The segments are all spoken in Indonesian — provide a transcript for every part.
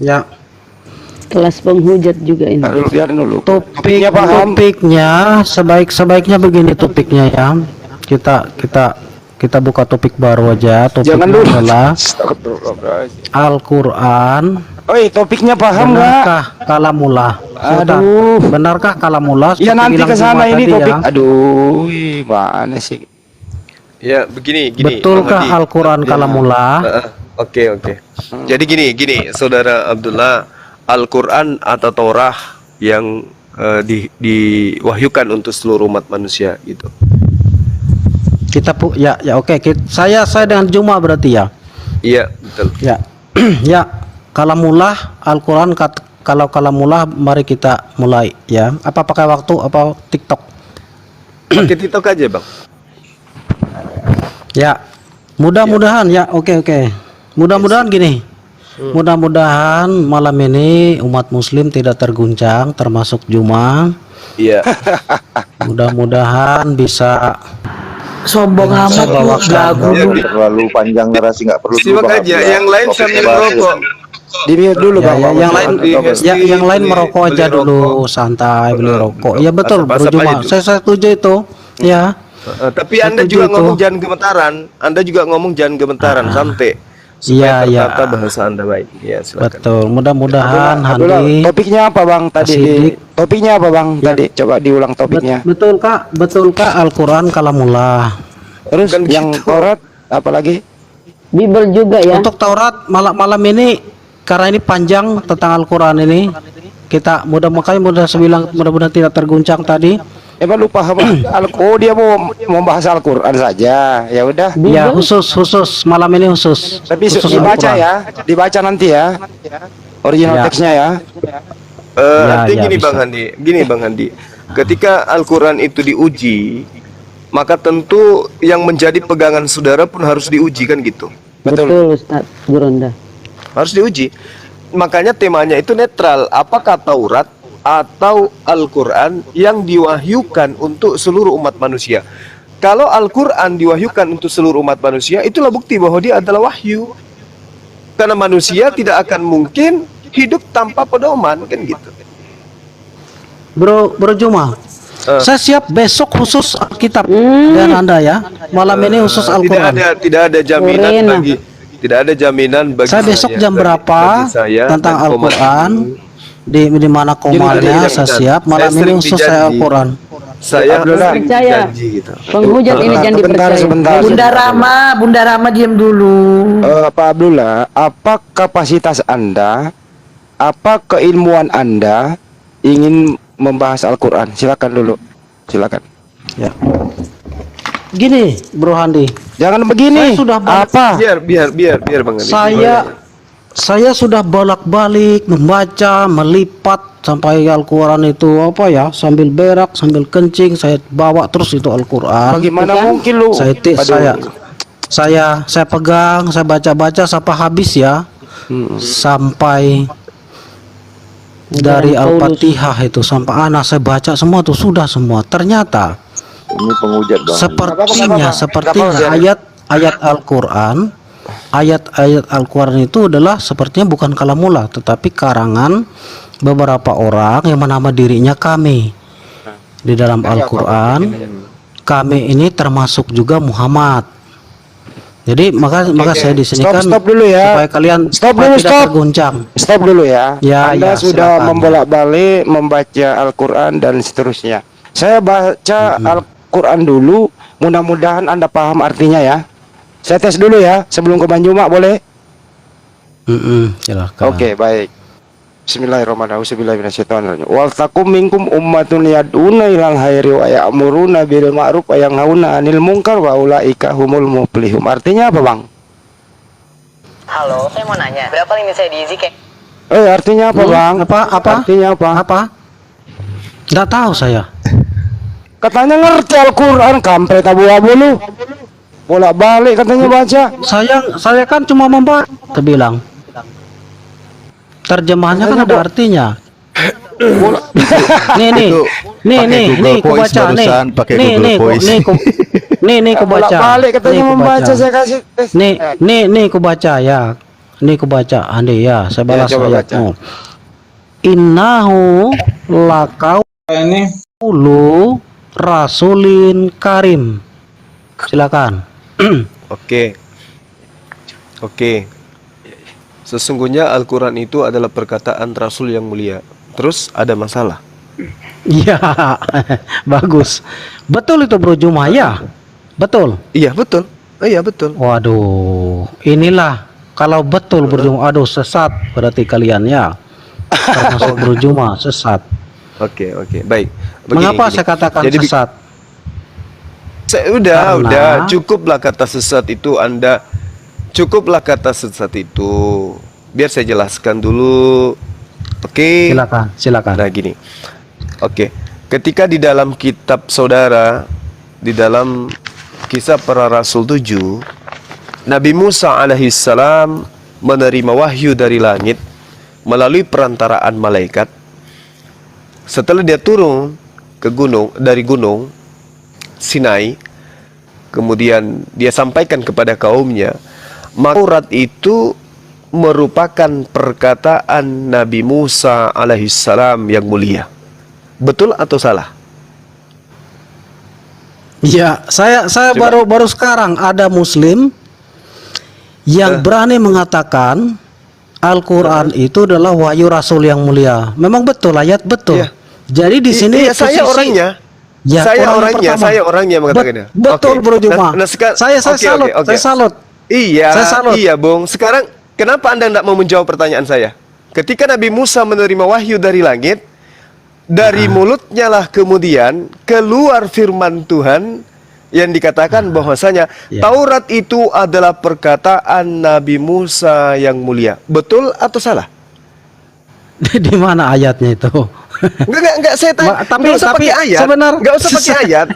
Ya, Kelas penghujat juga ini. Biarin dulu. topiknya sebaik-sebaiknya begini topiknya ya. Kita buka topik baru aja. Jangan Topiknya dulu. adalah Astagfirullahaladzim. Al-Quran. Oi, topiknya paham nggak? Benarkah kalamullah? Sultan, Aduh. benarkah kalamullah? Ya Seperti nanti bilang ke sana Juma ini tadi topik. ya. Aduh, mana sih? Ya, begini, Betulkah Bang Hadi. Al-Quran kalamullah? Oke. Jadi gini, Saudara Abdullah, Al-Quran atau Torah yang diwahyukan untuk seluruh umat manusia gitu. Ya oke. Saya dengan Juma berarti ya. Iya, betul. Ya. Ya, kalamullah Al-Quran kalau kalamullah mari kita mulai ya. Apa pakai waktu apa TikTok? Pakai TikTok aja, Bang. Ya. Mudah-mudahan ya. Oke. Mudah-mudahan gini. Mudah-mudahan malam ini umat muslim tidak terguncang termasuk Juma. Iya. Mudah-mudahan bisa Sombong amat lu, gagu lu. Terlalu panjang narasi, nggak perlu Simak dulu, Bang aja, Abdullah. yang lain Topik sambil bahas merokok. Di mute dulu, ya, Bang. yang lain merokok aja beli dulu, rokok. santai beli rokok. Ya betul, Bro Asap-asap Juma. aja dulu. Saya setuju itu. Ya. Tapi Saya Anda setuju juga itu. ngomong jangan gemetaran. Anda juga ngomong jangan gemetaran, santai. Supaya Iya. tertata bahasa Anda baik. Ya, silakan. Betul. Mudah-mudahan Abdullah, Handi. topiknya apa, Bang? Tadi Asidik. topiknya apa, Bang? Tadi coba diulang topiknya. Betulkah Al-Quran kalamullah? Terus Bukan yang gitu. Taurat apalagi? Bible juga ya. Untuk Taurat malam ini karena ini panjang tentang Al-Quran ini kita mudah-mudahan tidak terguncang tadi. Emang lupa apa? Oh, dia mau membahas Al-Quran saja. Ya udah. Ya khusus malam ini khusus. Tapi Khusus dibaca Al-Quran. ya, dibaca nanti ya. Original Ya. teksnya ya. Artinya gini bisa. Bang Handi, ketika Al-Quran itu diuji, maka tentu yang menjadi pegangan saudara pun harus diuji kan gitu. Betul Ustaz Guronda. Harus diuji. Makanya temanya itu netral. Apakah Taurat atau Al-Quran yang diwahyukan untuk seluruh umat manusia? Kalau Al-Quran diwahyukan untuk seluruh umat manusia, itulah bukti bahwa dia adalah wahyu. Karena manusia tidak akan mungkin hidup tanpa pedoman kan gitu. Bro Juma. Saya siap besok khusus Alkitab dan Anda ya. Malam ini khusus Al-Quran. Tidak ada jaminan Lorena. bagi tidak ada jaminan bagi Saya besok jam berapa bagi saya tentang dan komat Al-Quran ini. di mana komalnya saya siap. Malam Saya ini sering khusus saya dijanji. Al-Quran. Saya Abdullah. sering Percaya. janji gitu. Penghujat ini jangan dipercaya. Sebentar. Bunda Rama diam dulu. Pak Abdullah, apa kapasitas Anda? Apa keilmuan Anda ingin membahas Al-Quran? Silakan dulu. Silakan. Ya. Gini, Bro Handi. Jangan begini. Saya sudah apa? Biar Bang Andi. Saya sudah bolak-balik membaca, melipat sampai Al-Quran itu apa ya, sambil berak, sambil kencing, saya bawa terus itu Al-Quran. Bagaimana mungkin lu? Saya pegang, saya baca-baca sampai habis ya. Sampai dari Al-Fatihah itu sampai anak saya baca semua tuh sudah semua. Ternyata Ini penghujat, Bang. sepertinya ayat Al-Quran, ayat-ayat Al-Quran itu adalah sepertinya bukan kalamullah tetapi karangan beberapa orang yang menama dirinya kami. Di dalam Al-Quran kami ini termasuk juga Muhammad. Jadi maka saya di sini kan Stop dulu ya. supaya kalian Stop. tidak terguncang. Stop dulu ya. Ya, Anda ya, sudah silakan. membolak-balik membaca Al-Quran dan seterusnya. Saya baca Al-Quran dulu. Mudah-mudahan Anda paham artinya ya. Saya tes dulu ya sebelum ke Banjuma, boleh? Silakan. Oke, baik. Bismillahirrahmanirrahim. Bismillahirrahmanirrahim. Wal takum minkum ummatun yad'una ilal khairi wa ya'muruna bil ma'ruf wa yanhauna 'anil munkar wa ulaika humul muflihun. Artinya apa, Bang? Halo, saya mau nanya, berapa limit saya di Easy Cash? Artinya apa, Bang? Apa? Artinya apa? Apa? Nggak tahu saya. Katanya ngerti Al-Quran, kampret abu-abu lu. Bolak-balik katanya baca. Saya kan cuma membaca, bilang. Terjemahannya kan ada artinya. Nih, ku baca nih. Nih, ku baca. Bolak-balik katanya Nih, ku membaca, baca. saya kasih tes. Nih, ku baca ya. Ini kebaca Ande ya, saya balas coba baca. ayatmu. Innahu laqaulu rasulin karim. Silakan. Oke. Oke. Sesungguhnya Al-Quran itu adalah perkataan Rasul yang mulia. Terus ada masalah? Iya, bagus. Betul itu Bro Juma ya? Betul. Iya betul. Iya betul. Waduh, inilah kalau betul Bro Juma. Aduh, sesat berarti kalian ya. Termasuk Bro Juma sesat. Oke, baik. Mengapa saya katakan Jadi, sesat? udah, Karena- cukuplah kata sesat itu Anda. Cukuplah kata sesat itu. Biar saya jelaskan dulu. Oke. Silakan. Nah gini. Oke. Ketika di dalam kitab saudara, di dalam kisah para rasul 7, Nabi Musa alaihissalam menerima wahyu dari langit melalui perantaraan malaikat. Setelah dia turun ke gunung, dari gunung Sinai, kemudian dia sampaikan kepada kaumnya, maka Taurat itu merupakan perkataan Nabi Musa alaihissalam yang mulia. Betul atau salah? Ya, saya Coba. baru sekarang ada Muslim yang berani mengatakan Al-Quran itu adalah wahyu Rasul yang mulia. Memang betul, ayat betul. Iya. Jadi di sini Iya, saya posisi- orangnya. Ya, saya orang orangnya, pertama. saya orangnya mengatakannya. Betul Oke. Bro Juma. Saya oke, salut, oke. saya salut. Iya, Saya salut. iya, Bung. Sekarang kenapa Anda tidak mau menjawab pertanyaan saya? Ketika Nabi Musa menerima wahyu dari langit, dari mulutnya lah kemudian keluar firman Tuhan yang dikatakan bahwasanya Ya. Taurat itu adalah perkataan Nabi Musa yang mulia. Betul atau salah? Di mana ayatnya itu? Enggak, saya tanya. Tapi Nggak usah pakai ayat. sebenarnya Enggak usah pakai ayat.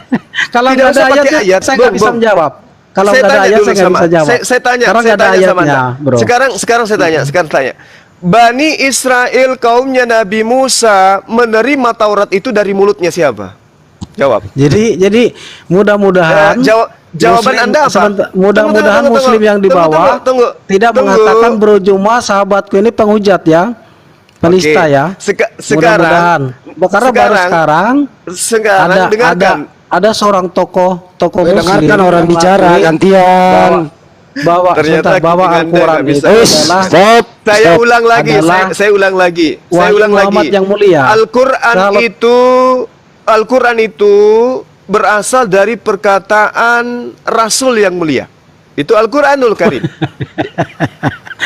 Kalau Tidak nggak ada usah pakai ayatnya, ayat. saya nggak Bung, bisa Bung. menjawab. Kalau Saya nggak ada tanya ayat, dulu saya nggak sama- bisa jawab. Saya tanya, Karena saya nggak ada tanya sama ayatnya, Anda. Bro. Sekarang saya tanya. Bani Israel kaumnya Nabi Musa menerima Taurat itu dari mulutnya siapa? Jawab. Jadi mudah-mudahan Jawaban Muslim- Anda apa? Mudah-mudahan Tunggu, Muslim yang di bawah tunggu. tidak mengatakan Bro Juma sahabatku ini penghujat ya, penista Oke. ya. Sekarang, Karena baru sekarang ada seorang tokoh Muslim Dengarkan orang yang bicara mengakui gantian. bahwa Ternyata bahwa Anda Al-Quran nggak bisa. itu adalah Saya Stop. ulang lagi, Adalah saya ulang lagi. Saya wahyu ulang Muhammad lagi. yang mulia. Al-Quran itu berasal dari perkataan Rasul yang mulia. Itu Al-Quranul Karim.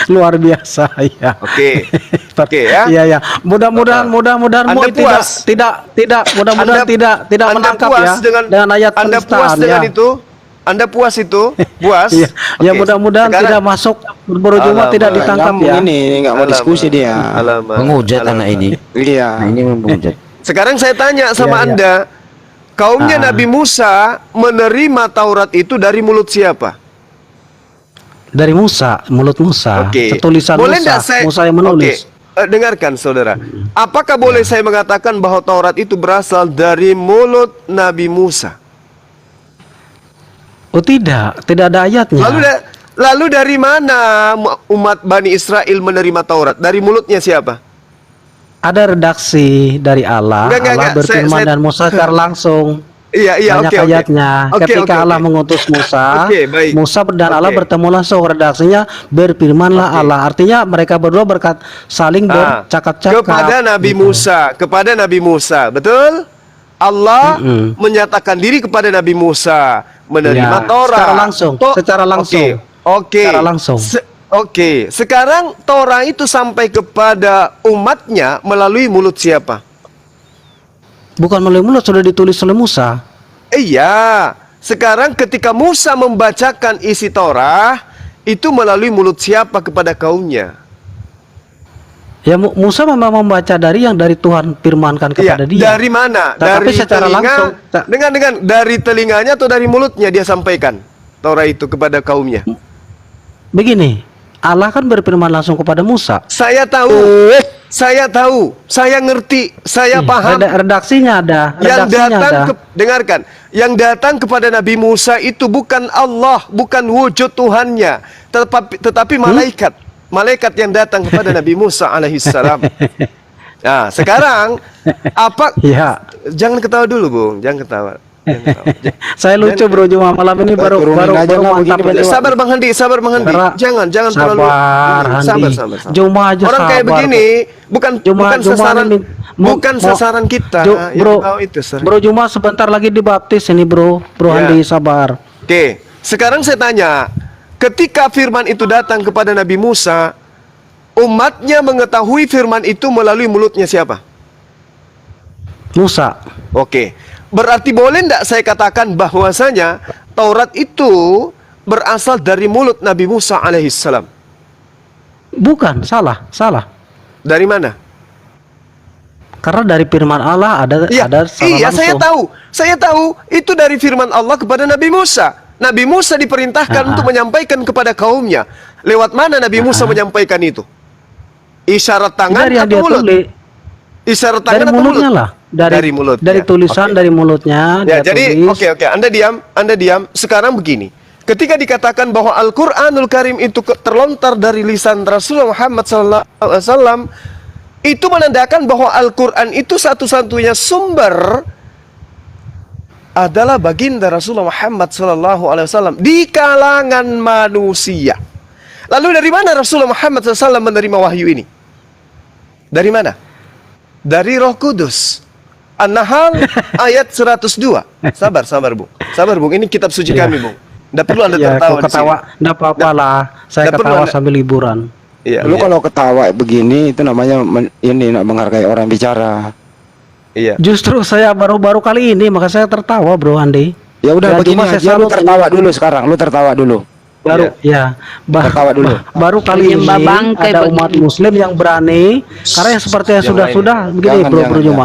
luar biasa ya. Oke. Oke ya. Iya ya. Mudah-mudahan Anda Moy puas? tidak mudah-mudahan tidak Anda menangkap puas ya dengan ayat Anda puas penistaan dengan ya. itu? Anda puas itu? Puas? Iya, ya Oke. mudah-mudahan Sekarang- tidak masuk Bro Juma Alamak. tidak ditangkap Nyambung ya. ini nggak mau diskusi dia. Alamak. Menghujat anak ini. Iya. Nah, ini menghujat. Sekarang saya tanya sama Iya, iya. Anda, kaumnya Nabi Musa menerima Taurat itu dari mulut siapa? Dari Musa, mulut Musa, Oke. tulisan Boleh Musa, nggak saya? Musa yang menulis. Oke. Dengarkan saudara. Apakah boleh saya mengatakan bahwa Taurat itu berasal dari mulut Nabi Musa? Oh tidak ada ayatnya. Lalu dari mana umat Bani Israel menerima Taurat? Dari mulutnya siapa? Ada redaksi dari Allah. Enggak, Allah berfirman saya- dan Musa secara langsung. Iya, Banyak oke. ayatnya. Oke, Ketika oke, Allah oke. mengutus Musa, Oke, baik. Musa dan Allah Oke. bertemu langsung. Redaksinya berfirmanlah Oke. Allah. Artinya mereka berdua saling bercakap-cakap. Kepada Nabi Gitu. Musa, betul? Allah Mm-mm. menyatakan diri kepada Nabi Musa menerima Ya, Torah secara langsung, secara langsung. Oke. Secara langsung. Oke. Sekarang Torah itu sampai kepada umatnya melalui mulut siapa? Bukan melalui mulut, sudah ditulis oleh Musa. Iya. Sekarang ketika Musa membacakan isi Torah itu melalui mulut siapa kepada kaumnya? Ya Musa memang membaca dari yang dari Tuhan firmankan kepada dia. Dari mana? Tetapi Dari secara telinga, langsung, dengan dari telinganya atau dari mulutnya dia sampaikan Torah itu kepada kaumnya. Begini, Allah kan berfirman langsung kepada Musa. Saya tahu, saya ngerti, saya paham. Redaksinya ada. Yang Redaksinya datang ada. dengarkan, yang datang kepada Nabi Musa itu bukan Allah, bukan wujud Tuhannya, tetapi malaikat. malaikat yang datang kepada Nabi Musa alaihissalam. Nah, sekarang apa? Ya. Jangan ketawa dulu, Bung. Jangan ketawa. Jangan ketawa. Saya lucu Bro Juma malam ini baru turunin aja lah mantap begini, ini, Pak. Sabar Bang Handi, sabar Bang Handi. Sabar. Jangan terlalu Sabar, Handi. sabar. Juma aja Orang kayak sabar. begini bukan Juma sasaran ini bukan sasaran kita. Bro, Yang tahu itu sering. Bro Juma sebentar lagi dibaptis ini Bro. Bro Ya. Handi sabar. Oke, sekarang saya tanya, ketika firman itu datang kepada Nabi Musa, umatnya mengetahui firman itu melalui mulutnya siapa? Musa. Oke, berarti boleh tidak saya katakan bahwasanya Taurat itu berasal dari mulut Nabi Musa alaihissalam? Bukan, salah. Dari mana? Karena dari firman Allah ada Iya, langsung. saya tahu itu dari firman Allah kepada Nabi Musa. Nabi Musa diperintahkan untuk menyampaikan kepada kaumnya. Lewat mana Nabi Musa menyampaikan itu? Isyarat tangan Dari yang atau dia mulut? tulis. Isyarat tangan Dari atau mulutnya mulut? lah. Dari mulut. Dari tulisan Oke. dari mulutnya. Ya, dia jadi tulis. oke. Anda diam. Sekarang begini. Ketika dikatakan bahwa Al-Qur'anul Karim itu terlontar dari lisan Rasulullah Muhammad SAW, itu menandakan bahwa Al-Qur'an itu satu-satunya sumber adalah baginda Rasulullah Muhammad SAW di kalangan manusia. Lalu dari mana Rasulullah Muhammad SAW menerima wahyu ini? Dari mana? Dari Roh Kudus. An-Nahl ayat 102. Sabar, Bung. Sabar, Bung. Ini kitab suci kami, Bung. Tidak perlu Anda Ya, tertawa kau di sini. ketawa, enggak apa-apa lah. Saya Nggak perlu ketawa Anda- sambil liburan. Iya, Lu iya. kalau ketawa begini itu namanya ini nak menghargai orang bicara. Iya. Justru saya baru-baru kali ini maka saya tertawa Bro Andi. Ya udah Ya, begini cuma saya aja, lu selalu tertawa dulu sekarang. Lu tertawa dulu. baru Tertawa dulu. baru kali ini Menyembah bangkai ada begini. umat muslim yang berani karena yang seperti yang Yang sudah-sudah begini Jangan, Bro jangan, Juma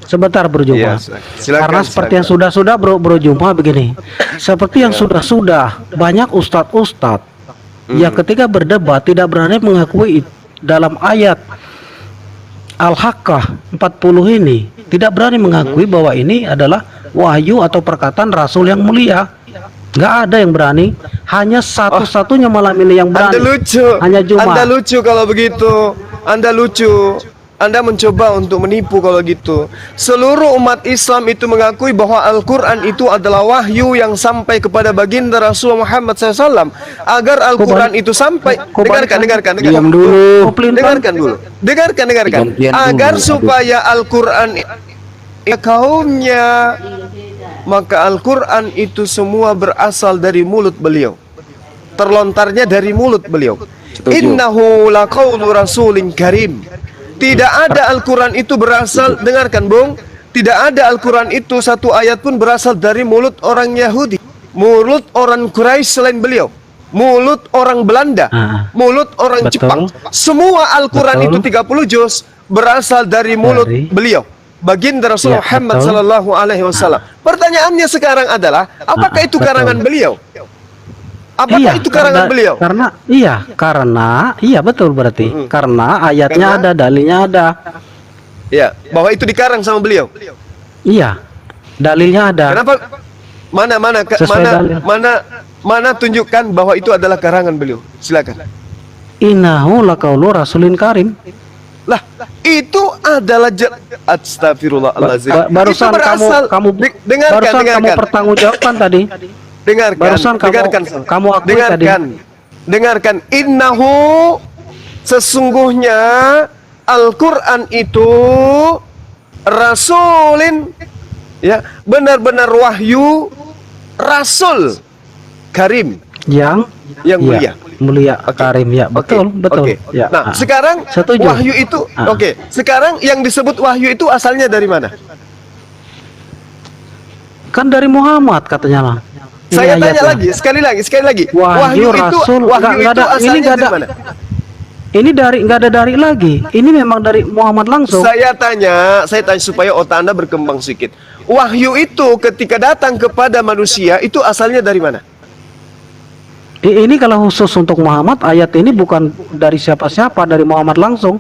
sebentar Bro Juma. Iya, silakan, Karena seperti yang silakan. sudah-sudah Bro Juma begini. Seperti yang sudah-sudah banyak ustadz yang ketika berdebat tidak berani mengakui dalam ayat Al-Haqqah 40 ini tidak berani mengakui bahwa ini adalah wahyu atau perkataan Rasul yang mulia. Nggak ada yang berani, hanya satu-satunya malam ini yang berani. Anda lucu. Hanya Juma. Anda lucu kalau begitu. Anda lucu. Anda mencoba untuk menipu kalau gitu. Seluruh umat Islam itu mengakui bahwa Al-Quran itu adalah wahyu yang sampai kepada baginda Rasulullah Muhammad SAW. Agar Al-Quran itu sampai. Dengarkan. Diam dulu. Dengarkan. Gantian Agar dulu. supaya Al-Quran kaumnya, maka Al-Quran itu semua berasal dari mulut beliau. Terlontarnya dari mulut beliau. Setuju. Innahu laqaulu rasulin karim. Tidak ada Al-Quran itu berasal, dengarkan Bung, tidak ada Al-Quran itu satu ayat pun berasal dari mulut orang Yahudi, mulut orang Quraisy selain beliau, mulut orang Belanda, mulut orang Betul. Jepang. Semua Al-Quran Betul. itu 30 juz berasal dari mulut Dari- beliau, baginda Rasulullah Ya, Muhammad betul. sallallahu alaihi wasallam. Pertanyaannya sekarang adalah, apakah itu betul. karangan beliau? Apakah itu karangan beliau? Karena betul berarti. Karena ayatnya Karena- ada, dalilnya ada. Ya, bahwa itu dikarang sama beliau. Iya. Dalilnya ada. Kenapa? Sesuai dalil. Mana tunjukkan bahwa itu adalah karangan beliau. Silakan. Innahu laqaulu rasulin karim. Lah, itu adalah astagfirullahalazim. Barusan Itu berasal kamu pertanggungjawabkan tadi. Barusan kamu akui tadi. Dengarkan. Innahu, sesungguhnya Al-Quran itu rasulin, ya, benar-benar wahyu Rasul Karim Yang mulia. Mulia karim ya. Betul. Oke. Ya. Nah, sekarang setuju. wahyu itu oke. Sekarang yang disebut wahyu itu asalnya dari mana? Kan dari Muhammad katanya lah. Ini Saya tanya ayatnya. lagi, sekali lagi. Wahyu Rasul wahyu nggak itu ada, ini asalnya nggak dari ada. mana? Ini nggak ada dari lagi. Ini memang dari Muhammad langsung. Saya tanya supaya otak Anda berkembang sedikit. Wahyu itu ketika datang kepada manusia itu asalnya dari mana? Ini kalau khusus untuk Muhammad, ayat ini bukan dari siapa-siapa, dari Muhammad langsung.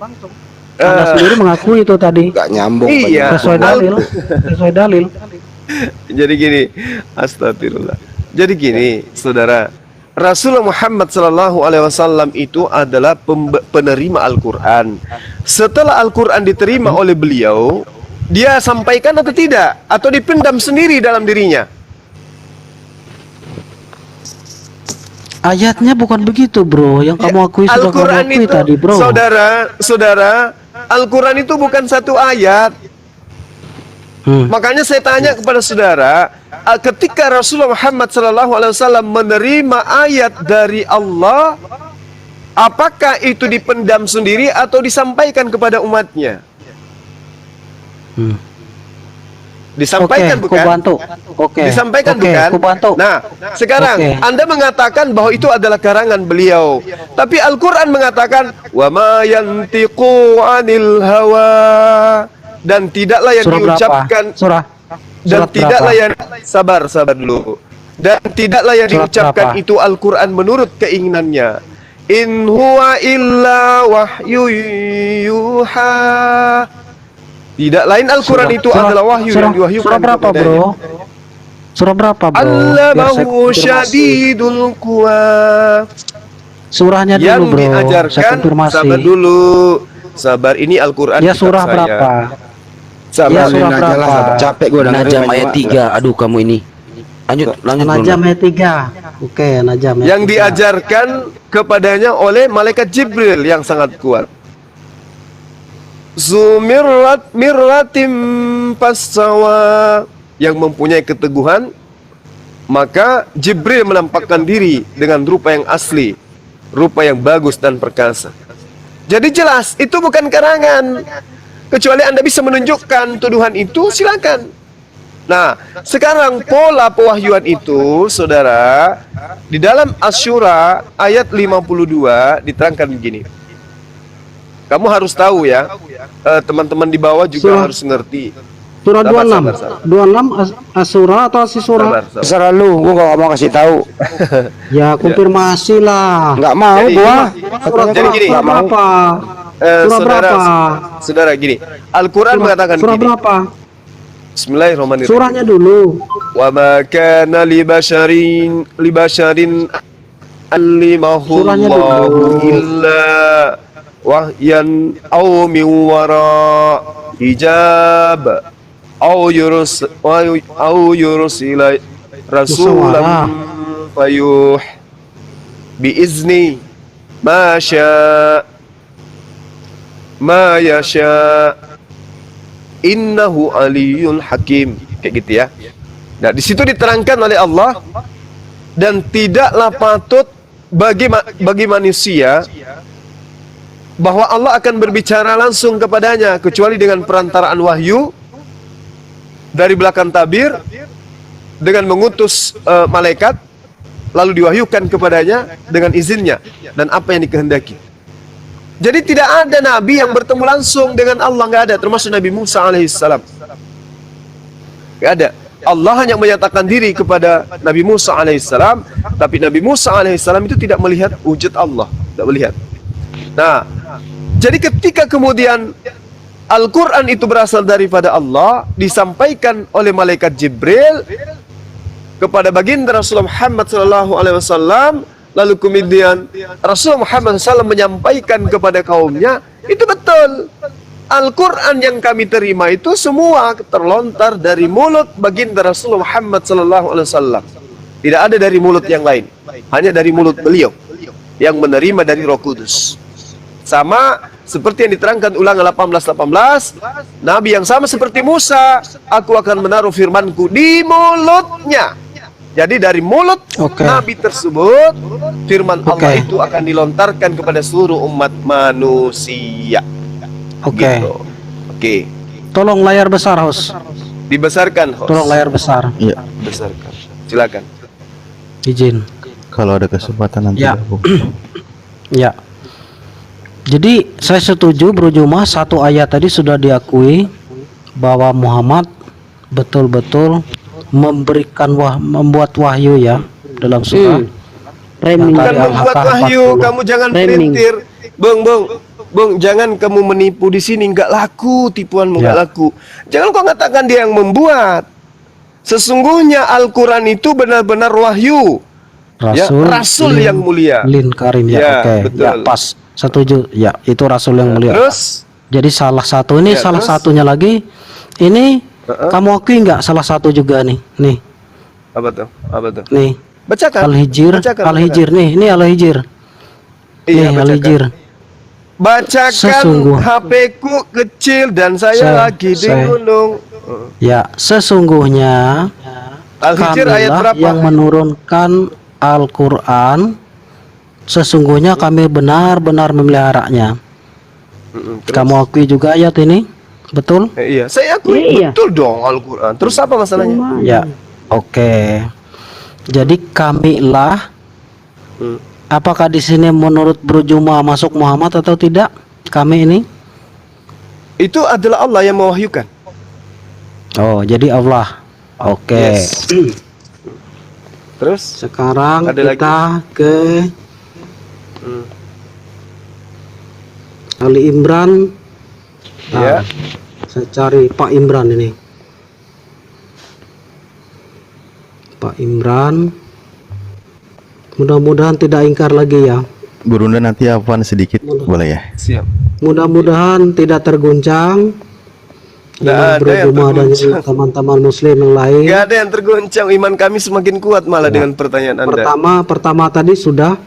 Anda sendiri mengakui itu tadi. Gak nyambung. Iya. Sesuai dalil. Sesuai dalil. Jadi gini, astagfirullah. Jadi gini, saudara, Rasulullah Muhammad sallallahu alaihi wasallam itu adalah penerima Al-Qur'an. Setelah Al-Qur'an diterima oleh beliau, dia sampaikan atau tidak? Atau dipendam sendiri dalam dirinya? Ayatnya bukan begitu, bro. Yang kamu akui sudah kamu Al-Qur'an akui itu, tadi, bro. saudara, Al-Qur'an itu bukan satu ayat. Makanya saya tanya kepada saudara, ketika Rasulullah Muhammad SAW menerima ayat dari Allah, apakah itu dipendam sendiri atau disampaikan kepada umatnya? Disampaikan, Oke, bukan? ku bantu. Oke. Disampaikan, Oke, bukan? ku bantu. Nah, sekarang Oke. Anda mengatakan bahwa itu adalah karangan beliau. Tapi Al-Quran mengatakan, wa ma yantiqu anil hawa, dan tidaklah yang Surah diucapkan berapa? Surah. dan Surat tidaklah berapa? yang sabar dulu. Dan tidaklah yang Surat diucapkan berapa? itu Al-Quran menurut keinginannya. In huwa illa wahyu yuha. Tidak lain Al-Quran itu adalah wahyu yang diwahyukan Surah berapa, kepadanya. bro? Surah berapa, bro? Biar saya Allamahu konfirmasi. syadidul quwa. Surahnya Yang dulu, bro. Saya diajarkan, konfirmasi. sabar dulu. Sabar, ini Al-Quran Ya, kitab surah saya. berapa? Sabar. Ya, surah Aja lah, berapa? capek gue dengerin Najam banyak ayat banget. 3. Aduh kamu ini. Lanjut Najam Bro. ayat 3. Oke, Najam ayat Yang 3. diajarkan kepadanya oleh malaikat Jibril yang sangat kuat. Mirratim passawa, yang mempunyai keteguhan, maka Jibril menampakkan diri dengan rupa yang asli, rupa yang bagus dan perkasa. Jadi jelas itu bukan karangan. Kecuali Anda bisa menunjukkan tuduhan itu, silakan. Nah, sekarang pola pewahyuan itu, saudara, di dalam Asy-Syura ayat 52 diterangkan begini. Kamu harus tahu ya, teman-teman di bawah juga Surah. harus ngerti. Surah Sabar, 26. sabar, sabar. 26 Asy-Syura atau Asy-Syura? Sabar, sabar. Terserah lu, gue gak mau kasih tahu. Ya, konfirmasi lah. Nggak mau Jadi- gua. Jadi gini, Surah berapa? Surah saudara, berapa? saudara gini, Al-Quran mengatakan Surah gini. berapa? Bismillahirrahmanirrahim. Surahnya dulu. Wa ma kana li basharin allimahu Surahnya Allahu dulu. illa wahyan aw min wara hijab aw yursila rasulan fayuh bi izni ma yasha innahu aliyun hakim, kayak gitu ya. Nah, di situ diterangkan oleh Allah, dan tidaklah patut bagi manusia bahwa Allah akan berbicara langsung kepadanya kecuali dengan perantaraan wahyu dari belakang tabir, dengan mengutus malaikat lalu diwahyukan kepadanya dengan izinnya dan apa yang dikehendaki. Jadi tidak ada nabi yang bertemu langsung dengan Allah, nggak ada, termasuk Nabi Musa alaihissalam. Nggak ada. Allah hanya menyatakan diri kepada Nabi Musa alaihissalam, tapi Nabi Musa alaihissalam itu tidak melihat wujud Allah, tidak melihat. Nah, jadi ketika kemudian Al-Quran itu berasal daripada Allah, disampaikan oleh malaikat Jibril kepada baginda Rasulullah Muhammad SAW, lalu kemudian Rasulullah Muhammad SAW menyampaikan kepada kaumnya, itu betul. Al-Quran yang kami terima itu semua terlontar dari mulut baginda Rasulullah Muhammad SAW. Tidak ada dari mulut yang lain, hanya dari mulut beliau yang menerima dari Roh Kudus. Sama seperti yang diterangkan Ulangan 18:18, Nabi yang sama seperti Musa, aku akan menaruh firmanku di mulutnya. Jadi dari mulut Nabi tersebut, firman Allah itu akan dilontarkan kepada seluruh umat manusia. Oke. Gitu. Oke. Tolong layar besar, host. Dibesarkan, host. Tolong layar besar. Iya. Besarkan. Silakan. Izin. Kalau ada kesempatan nanti. Ya. Ya. Jadi saya setuju, Bro Juma, satu ayat tadi sudah diakui bahwa Muhammad betul-betul membuat wahyu ya dalam surah. Framing. Bukan Dari membuat Al-Haqqah wahyu, 40. kamu jangan Framing. pelintir. Bung, jangan kamu menipu di sini, nggak laku, tipuanmu nggak Ya. laku. Jangan kau katakan dia yang membuat. Sesungguhnya Al-Quran itu benar-benar wahyu. Rasul, Rasul yang mulia. Lin Karim ya, Ya, oke. betul. Ya, pas. Setuju. Ya, itu Rasul yang mulia. Terus Jadi salah satu ini, Ya, salah terus? satunya lagi ini kamu akui nggak salah satu juga nih. Nih, apa tuh? Apa tuh? nih. Bacakan. Al-Hijr, Bacakan, Al-Hijr nih, ini Al-Hijr. Iya, Nih, bacakan. Al-Hijr. Bacakan, Sesungguh. HP ku kecil dan saya lagi di gunung. Ya, sesungguhnya Al-Hijr ayat kamilah berapa? yang menurunkan Al-Quran. Sesungguhnya kami benar-benar memeliharanya. Terus? Kamu akui juga ayat ini? Betul? Iya, saya akui Iya. betul dong Al-Quran. Terus apa masalahnya? Ya, oke. Jadi kamilah, apakah di sini menurut Brujuma masuk Muhammad atau tidak? Kami ini? Itu adalah Allah yang mewahyukan. Oh, jadi Allah. Oke. Yes. Terus? Sekarang Ada kita ke Ali Imran. Ya. Saya cari Pak Imran ini. Pak Imran. Mudah-mudahan tidak ingkar lagi ya. Burunda nanti afwan sedikit boleh ya? Siap. Mudah-mudahan tidak terguncang. Nggak Iman ada yang Brujuma dan terguncang. teman-teman muslim yang lain. Gak ada yang tergoncang. Iman kami semakin kuat malah dengan pertanyaan Anda. Pertama tadi sudah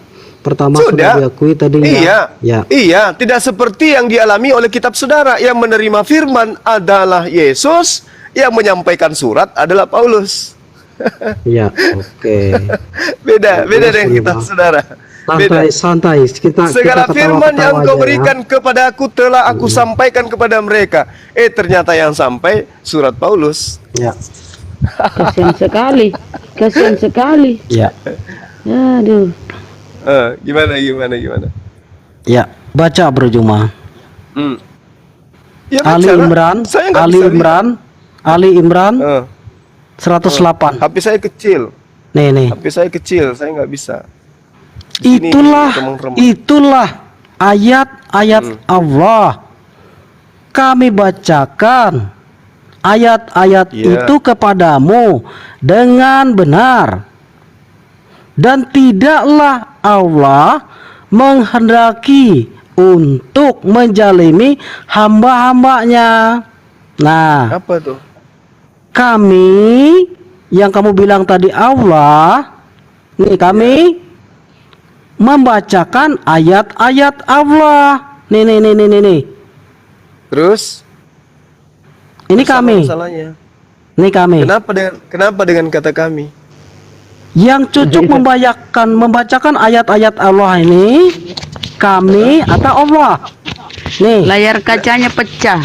Sudah. diakui tadi Iya. ya. Iya, tidak seperti yang dialami oleh kitab saudara. Yang menerima firman adalah Yesus, yang menyampaikan surat adalah Paulus. Ya, oke. Beda dengan Sudah. kitab saudara. Beda. Santai. Kita Segala firman yang ketawa-ketawa kau aja berikan kepada aku telah aku sampaikan kepada mereka. Ternyata yang sampai surat Paulus. ya. Kasihan sekali. Kasihan sekali. Ya. Aduh. Gimana? Ya, baca Brujuma. Ya, Ali bicara. Imran, Saya nggak bisa lihat. Ali Imran Eh, 108. HP saya kecil. Nih. HP saya kecil, saya nggak bisa. Di sini, remang-remang. Itulah ayat-ayat Allah. Kami bacakan ayat-ayat Iya. itu kepadamu dengan benar. Dan tidaklah Allah menghendaki untuk menjalimi hamba-hambanya. Nah, Apa tuh? kami yang kamu bilang tadi Allah, nih kami membacakan ayat-ayat Allah. Nih. Terus? Ini Terus apa kami. masalahnya? Nih kami. Kenapa dengan kata kami? Yang cocok membacakan ayat-ayat Allah ini kami atau Allah. Nih, Layar kacanya pecah.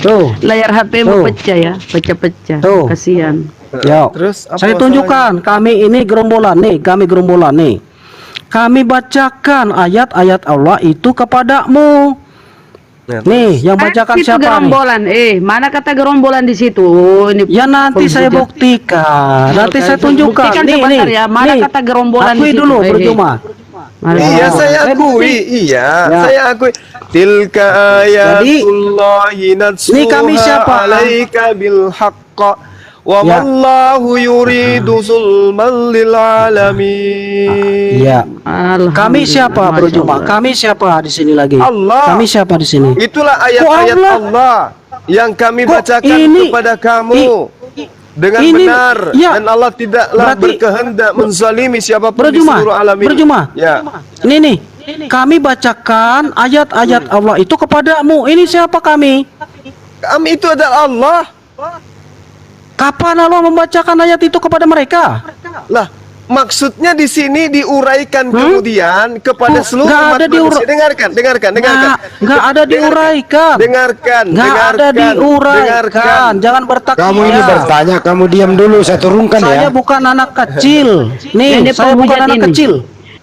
tuh. Layar HP-mu Tuh. pecah ya, pecah-pecah. Tuh. Kasihan. Yo. Terus apa Saya masalahnya? tunjukkan kami ini gerombolan nih, Kami bacakan ayat-ayat Allah itu kepadamu. Nah, Nih, yang bacakan Itu siapa nih? gerombolan. Mana kata gerombolan di situ? Oh, ini Ya nanti saya penghujat. buktikan. Nanti saya tunjukkan. Buktikan Nih, sebentar nih. ya. Mana nih. kata gerombolan Akui di situ? dulu Brujuma. Mari. Iya, saya Saya akui. bukti. Iya, Ya. saya akui. Tilka ayatullahi ini kami natsuha siapa? alaika bil haqqa wa Ya. mallahu yuridu zulman lil alamin. Ya. Alhamdulillah. Kami siapa Masya Brujuma? Allah. Kami siapa di sini lagi? Allah. Kami siapa di sini? Itulah ayat-ayat Allah? Allah yang kami Kok bacakan ini- kepada kamu dengan ini- benar, ya. dan Allah tidaklah Berarti- berkehendak menzalimi siapapun di Brujuma, seluruh alamin. Brujuma. Ya. Nih. Kami bacakan ayat-ayat Allah itu kepadamu. Ini siapa kami? Kami itu adalah Allah. Kapan Allah membacakan ayat itu kepada mereka? Lah, maksudnya di sini diuraikan kemudian kepada seluruh Nggak umat ada manusia. Dengarkan. Nggak ada diuraikan. Dengarkan. Nggak ada diuraikan. Jangan bertakbir. Kamu ini bertanya, kamu diam dulu, saya turunkan Saya ya. bukan anak kecil. Nih, Ini saya bukan penghujat anak ini. kecil.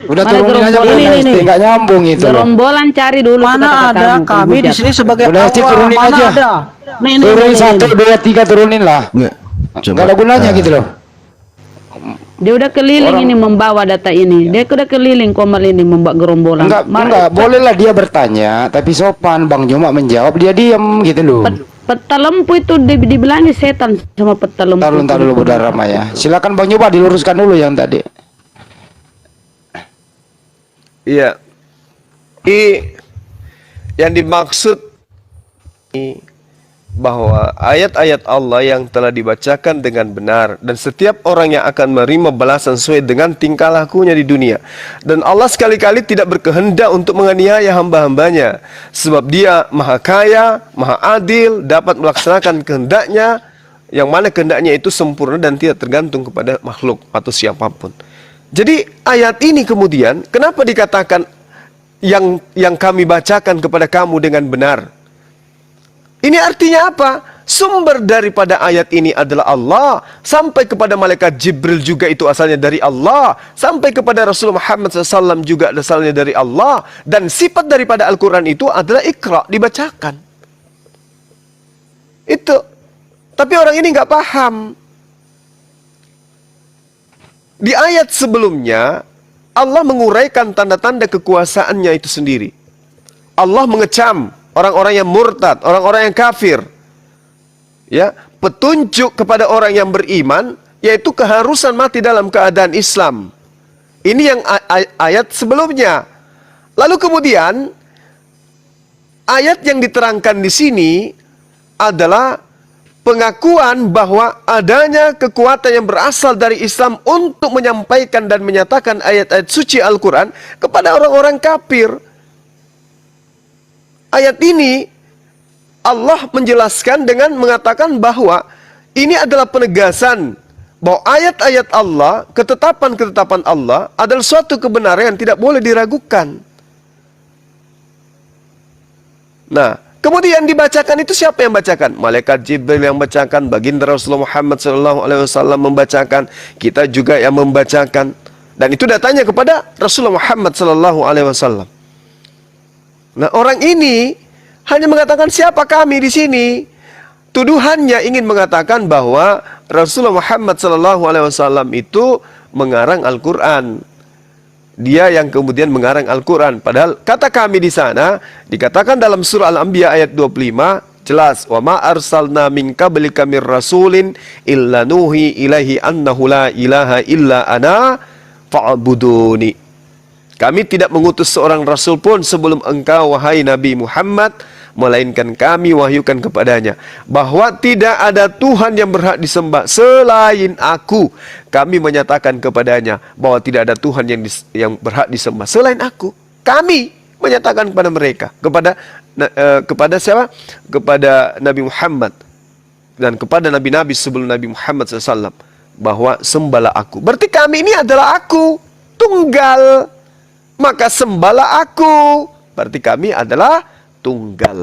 Udah Mana turunin aja gerombolan? udah Ini. nggak nyambung itu loh. Gerombolan cari dulu Mana kata-kata ada kamu, kami di penghujat. sini sebagai Udah, Esti, Allah? turunin Mana aja. ada? Nih, Turun 1, 2, 3 turunin lah. Nggak. Nggak ada gunanya gitu loh. Dia udah keliling ini membawa data ini. Dia udah keliling Komal ini membawa gerombolan. Enggak, bolehlah dia bertanya, tapi sopan. Bang Juma menjawab, dia diam gitu loh. Peta lempu itu dibilangnya setan sama peta lempu. Entar dulu Budara Maya. Silakan Bang Juma diluruskan dulu yang tadi. Iya. Yang dimaksud bahwa ayat-ayat Allah yang telah dibacakan dengan benar dan setiap orang yang akan menerima balasan sesuai dengan tingkah lakunya di dunia. Dan Allah sekali-kali tidak berkehendak untuk menganiaya hamba-hambanya, sebab Dia Maha Kaya, Maha Adil, dapat melaksanakan kehendaknya, yang mana kehendaknya itu sempurna dan tidak tergantung kepada makhluk atau siapapun. Jadi ayat ini kemudian kenapa dikatakan yang kami bacakan kepada kamu dengan benar? Ini artinya apa? Sumber daripada ayat ini adalah Allah. Sampai kepada malaikat Jibril juga itu asalnya dari Allah. Sampai kepada Rasulullah Muhammad SAW juga asalnya dari Allah. Dan sifat daripada Al-Quran itu adalah Iqra, dibacakan. Itu. Tapi orang ini nggak paham. Di ayat sebelumnya, Allah menguraikan tanda-tanda kekuasaannya itu sendiri. Allah mengecam orang-orang yang murtad, orang-orang yang kafir. Ya, petunjuk kepada orang yang beriman yaitu keharusan mati dalam keadaan Islam. Ini yang ayat sebelumnya. Lalu kemudian ayat yang diterangkan di sini adalah pengakuan bahwa adanya kekuatan yang berasal dari Islam untuk menyampaikan dan menyatakan ayat-ayat suci Al-Quran kepada orang-orang kafir. Ayat ini Allah menjelaskan dengan mengatakan bahwa ini adalah penegasan bahwa ayat-ayat Allah, ketetapan-ketetapan Allah adalah suatu kebenaran yang tidak boleh diragukan. Nah, kemudian dibacakan itu siapa yang bacakan? Malaikat Jibril yang bacakan, baginda Rasulullah Muhammad SAW membacakan, kita juga yang membacakan, dan itu datanya kepada Rasulullah Muhammad SAW. Nah, orang ini hanya mengatakan siapa kami di sini. Tuduhannya ingin mengatakan bahwa Rasulullah Muhammad SAW itu mengarang Al-Quran. Dia yang kemudian mengarang Al-Quran. Padahal kata kami di sana dikatakan dalam surah Al-Anbiya ayat 25 jelas, wa ma arsalna min qablika mir rasulin illa nuhi ilaihi annahu la ilaha illa ana fa'buduni. Kami tidak mengutus seorang rasul pun sebelum engkau, wahai Nabi Muhammad, melainkan kami wahyukan kepadanya bahwa tidak ada Tuhan yang berhak disembah selain aku. Kami menyatakan kepadanya bahwa tidak ada Tuhan yang berhak disembah selain aku. Kami menyatakan kepada mereka, kepada siapa? Kepada Nabi Muhammad dan kepada nabi-nabi sebelum Nabi Muhammad SAW, bahwa sembahlah aku. Berarti kami ini adalah aku, tunggal. Maka sembahlah aku, berarti kami adalah tunggal.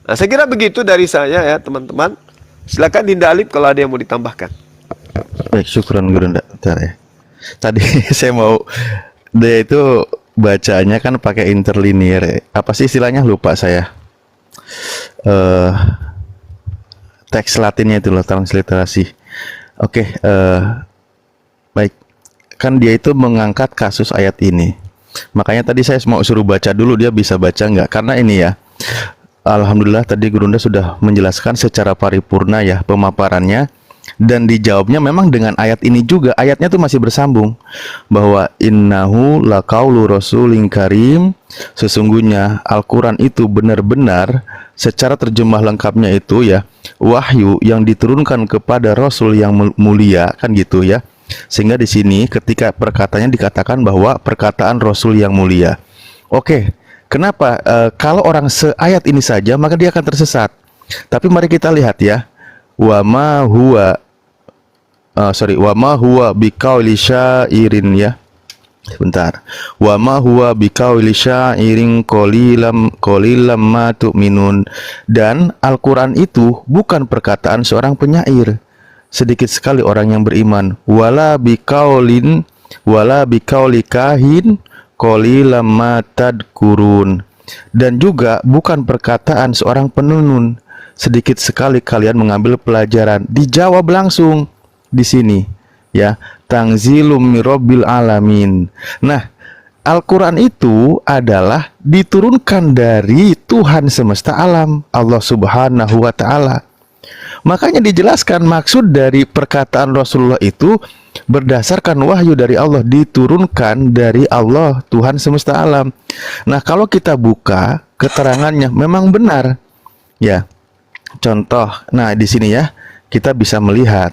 Nah, saya kira begitu dari saya ya teman-teman. Silakan Dinda Alif kalau ada yang mau ditambahkan. Baik, syukran Guru. Bentar ya. Tadi saya mau, dia itu bacanya kan pakai interlinear ya. Apa sih istilahnya, lupa saya. Teks Latinnya itu loh, transliterasi. Oke, baik. Kan dia itu mengangkat kasus ayat ini. Makanya tadi saya mau suruh baca dulu, dia bisa baca nggak? Karena ini ya, alhamdulillah tadi Gurunda sudah menjelaskan secara paripurna ya pemaparannya, dan dijawabnya memang dengan ayat ini juga. Ayatnya tuh masih bersambung bahwa innahu laqaulu rasulin karim, sesungguhnya Al-Quran itu benar-benar secara terjemah lengkapnya itu ya wahyu yang diturunkan kepada Rasul yang mulia, kan gitu ya. Sehingga di sini ketika perkataannya dikatakan bahwa perkataan Rasul yang mulia. Oke, kenapa? Kalau orang seayat ini saja maka dia akan tersesat. Tapi mari kita lihat ya. Wa ma huwa biqauli syairin ya. Sebentar. Wa ma huwa biqauli syairin qalilam ma tu'minun. Dan Al-Qur'an itu bukan perkataan seorang penyair. Sedikit sekali orang yang beriman. Wala biqauli kahin qalilam ma tadkurun. Dan juga bukan perkataan seorang penunun. Sedikit sekali kalian mengambil pelajaran. Dijawab langsung di sini ya, Tanzilum mirabbil alamin. Nah, Al-Quran itu adalah diturunkan dari Tuhan semesta alam, Allah Subhanahu wa Ta'ala. Makanya dijelaskan maksud dari perkataan Rasulullah itu berdasarkan wahyu dari Allah, diturunkan dari Allah Tuhan semesta alam. Nah, kalau kita buka keterangannya memang benar. Ya. Contoh. Nah, di sini ya kita bisa melihat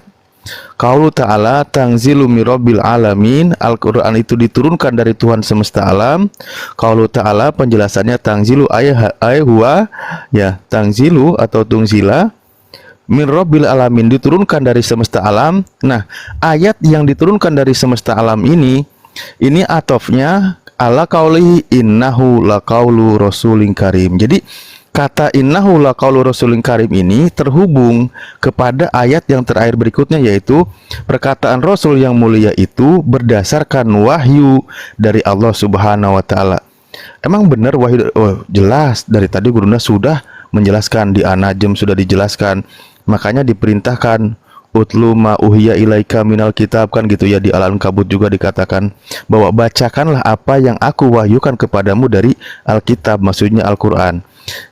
Qaulu ta'ala tanzilu mirabbil alamin, Al-Quran itu diturunkan dari Tuhan semesta alam. Qaulu ta'ala penjelasannya tanzilu huwa ya, tanzilu atau tungzila min rabbil alamin, diturunkan dari semesta alam. Nah, ayat yang diturunkan dari semesta alam ini atofnya ala qaulihi innahu laqaulu rasulin karim. Jadi kata innahu laqaulu rasulin karim ini terhubung kepada ayat yang terakhir berikutnya, yaitu perkataan Rasul yang mulia itu berdasarkan wahyu dari Allah Subhanahu wa taala. Emang benar wahyu? Oh, jelas dari tadi Gurunda sudah menjelaskan, di An-Najm sudah dijelaskan. Makanya diperintahkan utlu ma uhiya ilaika minal kitab, kan gitu ya. Di Al-Ankabut juga dikatakan bahwa bacakanlah apa yang aku wahyukan kepadamu dari Alkitab, maksudnya Al-Quran.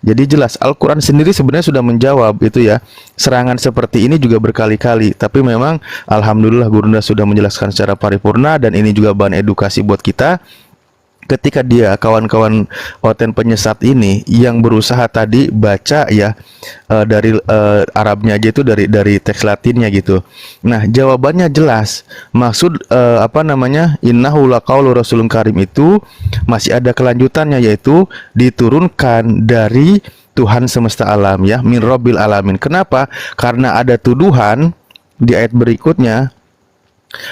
Jadi jelas Al-Quran sendiri sebenarnya sudah menjawab itu ya. Serangan seperti ini juga berkali-kali, tapi memang alhamdulillah Gurunda sudah menjelaskan secara paripurna, dan ini juga bahan edukasi buat kita. Ketika dia kawan-kawan Oten penyesat ini yang berusaha tadi baca ya dari Arabnya aja, itu dari teks Latinnya gitu. Nah, jawabannya jelas. Maksud innahu laqaulu rasulun karim itu masih ada kelanjutannya, yaitu diturunkan dari Tuhan semesta alam ya, min rabbil alamin. Kenapa? Karena ada tuduhan di ayat berikutnya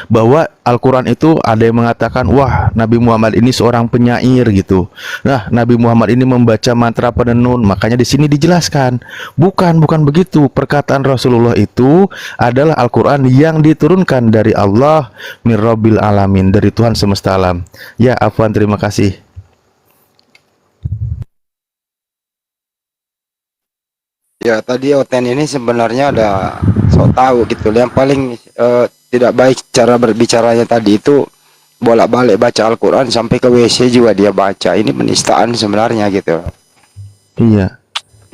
bahwa Al-Quran itu ada yang mengatakan, wah, Nabi Muhammad ini seorang penyair gitu. Nah, Nabi Muhammad ini membaca mantra penenun. Makanya di sini dijelaskan, bukan begitu. Perkataan Rasulullah itu adalah Al-Quran yang diturunkan dari Allah min rabbil alamin, dari Tuhan semesta alam. Ya, Afwan, terima kasih. Ya, tadi Oten ini sebenarnya ada sok tahu gitu. Yang paling tidak baik cara berbicaranya tadi itu bolak-balik baca Al-Quran sampai ke WC juga dia baca. Ini penistaan sebenarnya gitu. Iya.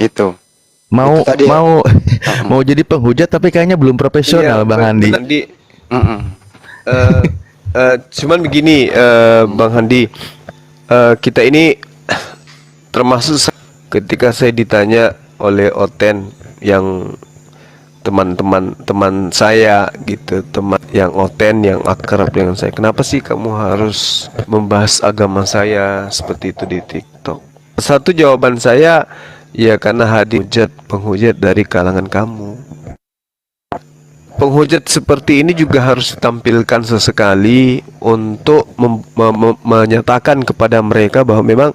Itu. Mau Itu tadi, mau jadi penghujat tapi kayaknya belum profesional, Bang Handi. Cuman begini, Bang Handi, kita ini termasuk ketika saya ditanya oleh Oten yang teman saya gitu, teman yang Oten yang akrab dengan saya, kenapa sih kamu harus membahas agama saya seperti itu di TikTok? Satu jawaban saya, ya karena hadir penghujat dari kalangan kamu. Penghujat seperti ini juga harus ditampilkan sesekali untuk menyatakan kepada mereka bahwa memang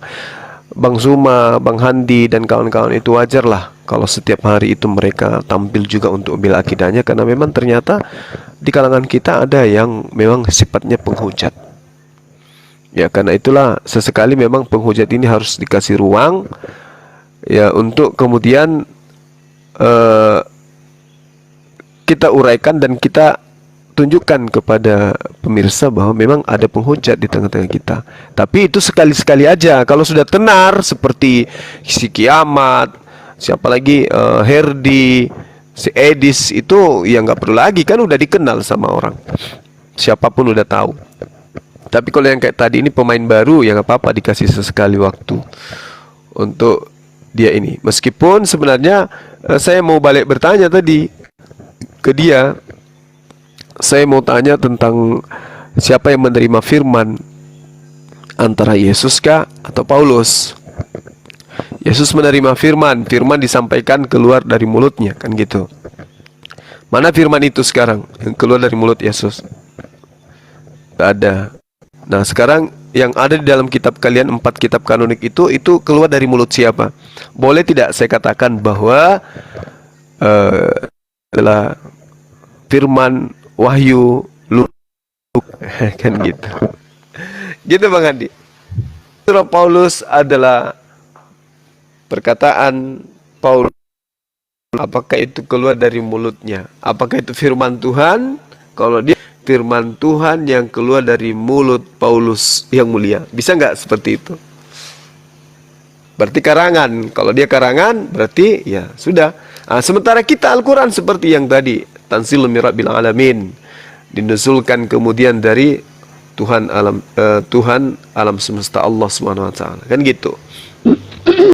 Bang Zuma, Bang Handi dan kawan-kawan itu wajarlah kalau setiap hari itu mereka tampil juga untuk bela akidahnya, karena memang ternyata di kalangan kita ada yang memang sifatnya penghujat. Ya, karena itulah sesekali memang penghujat ini harus dikasih ruang ya, untuk kemudian kita uraikan dan kita tunjukkan kepada pemirsa bahwa memang ada penghujat di tengah-tengah kita. Tapi itu sekali-sekali aja. Kalau sudah tenar seperti si Kiamat, siapa lagi, Herdi, si Edis, itu ya nggak perlu lagi, kan udah dikenal sama orang. Siapapun udah tahu. Tapi kalau yang kayak tadi ini pemain baru, ya nggak apa-apa dikasih sesekali waktu untuk dia ini. Meskipun sebenarnya saya mau balik bertanya tadi ke dia. Saya mau tanya tentang siapa yang menerima firman, antara Yesus kah atau Paulus? Yesus menerima firman, firman disampaikan keluar dari mulutnya, kan gitu. Mana firman itu sekarang yang keluar dari mulut Yesus? Gak ada. Nah, sekarang yang ada di dalam kitab kalian, 4 kitab kanonik itu keluar dari mulut siapa? Boleh tidak saya katakan bahwa adalah firman wahyu kan gitu. Gitu Bang Andi. Surah Paulus adalah perkataan Paulus. Apakah itu keluar dari mulutnya? Apakah itu firman Tuhan? Kalau dia firman Tuhan yang keluar dari mulut Paulus yang mulia, bisa nggak seperti itu? Berarti karangan. Kalau dia karangan, berarti ya sudah. Sementara kita Al-Quran seperti yang tadi, Tanzilul Mirabbil Alamin, dinuzulkan kemudian dari Tuhan alam semesta Allah Subhanahu wa taala. Kan gitu.